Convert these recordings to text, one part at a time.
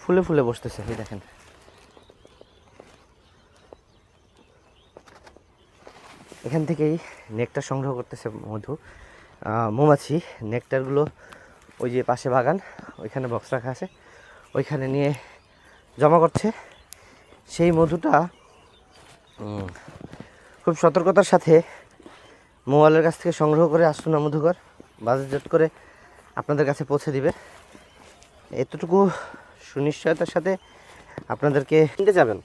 ফুলে ফুলে বসতেছে, এই দেখেন। এখান থেকেই নেকটার সংগ্রহ করতেছে মৌমাছি। নেকটারগুলো ওই যে পাশে বাগান, ওইখানে বক্স রাখা আছে, ওইখানে নিয়ে জমা করছে। সেই মধুটা খুব সতর্কতার সাথে মোবাইলের কাছ থেকে সংগ্রহ করে আসুনা মধুকর বাজারজাত করে আপনাদের কাছে পৌঁছে দিবে। এতটুকু সুনিশ্চয়তার সাথে আপনাদেরকে কিনতে যাবেন।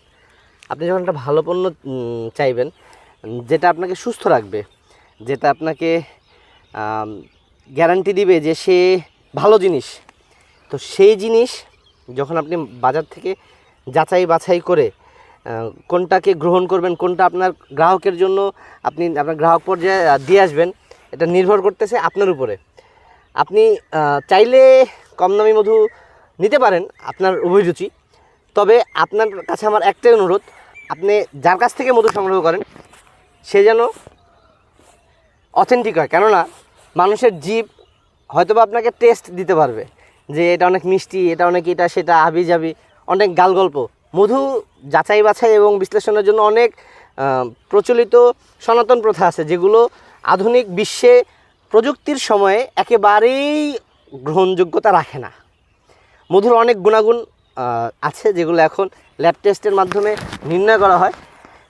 আপনি যখন একটা ভালো পণ্য চাইবেন, যেটা আপনাকে সুস্থ রাখবে, যেটা আপনাকে গ্যারান্টি দিবে যে সে ভালো জিনিস, তো সেই জিনিস যখন আপনি বাজার থেকে যাচাই বাছাই করে কোনটাকে গ্রহণ করবেন, কোনটা আপনার গ্রাহকের জন্য আপনি আপনার গ্রাহক পর্যায়ে দিয়ে আসবেন, এটা নির্ভর করতেছে আপনার উপরে। আপনি চাইলে কম দামি মধু নিতে পারেন, আপনার অভিরুচি। তবে আপনার কাছে আমার একটাই অনুরোধ, আপনি যার কাছ থেকে মধু সংগ্রহ করেন সে যেন অথেন্টিক হয়। কেননা মানুষের জিভ হয়তোবা আপনাকে টেস্ট দিতে পারবে যে এটা অনেক মিষ্টি, এটা অনেক এটা সেটা হাবি জাবি, অনেক গাল গল্প। মধু যাচাই বাছাই এবং বিশ্লেষণের জন্য অনেক প্রচলিত সনাতন প্রথা আছে, যেগুলো আধুনিক বিশ্বে প্রযুক্তির সময়ে একেবারেই গ্রহণযোগ্যতা রাখে না। মধুর অনেক গুণাগুণ আছে যেগুলো এখন ল্যাব টেস্টের মাধ্যমে নির্ণয় করা হয়।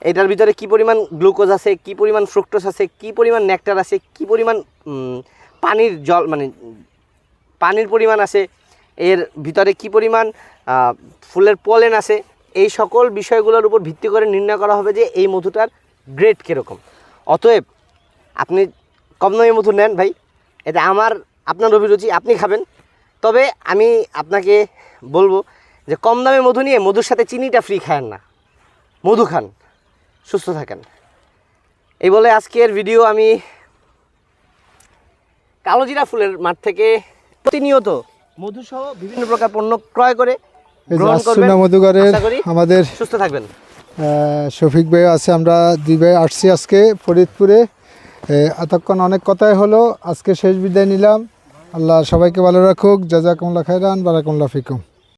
এটার ভিতরে কী পরিমাণ গ্লুকোজ আছে, কী পরিমাণ ফ্রুক্টোজ আছে, কী পরিমাণ নেকটার আছে, কী পরিমাণ পানির জল মানে পানির পরিমাণ আছে, এর ভিতরে কী পরিমাণ ফুলের পলেন আছে, এই সকল বিষয়গুলোর উপর ভিত্তি করে নির্ণয় করা হবে যে এই মধুটার গ্রেড কীরকম। অতএব আপনি কম দামি মধু নেন ভাই, এটা আপনার অভিরুচি, আপনি খাবেন। তবে আমি আপনাকে বলবো যে কম দামে মধু নিয়ে মধুর সাথে চিনিটা ফ্রি খায়েন না, মধু খান, সুস্থ থাকেন। এই বলে আজকের ভিডিও আমি কালোজিরা ফুলের মাঠ থেকে প্রতিনিয়ত মধুসহ বিভিন্ন প্রকার পণ্য ক্রয় করে গ্রহণ করবেন। মধুঘরের আমাদের সুস্থ থাকবেন। শফিক ভাই আছে, আমরা দুই ভাই আসছি আজকে ফরিদপুরে। এতক্ষণ অনেক কথাই হলো, আজকে শেষ বিদায় নিলাম। আল্লাহ সবাইকে ভালো রাখুক। জাযাকুমুল্লাহ খাইরান, বারাকাতুল্লাহ ফিকুম।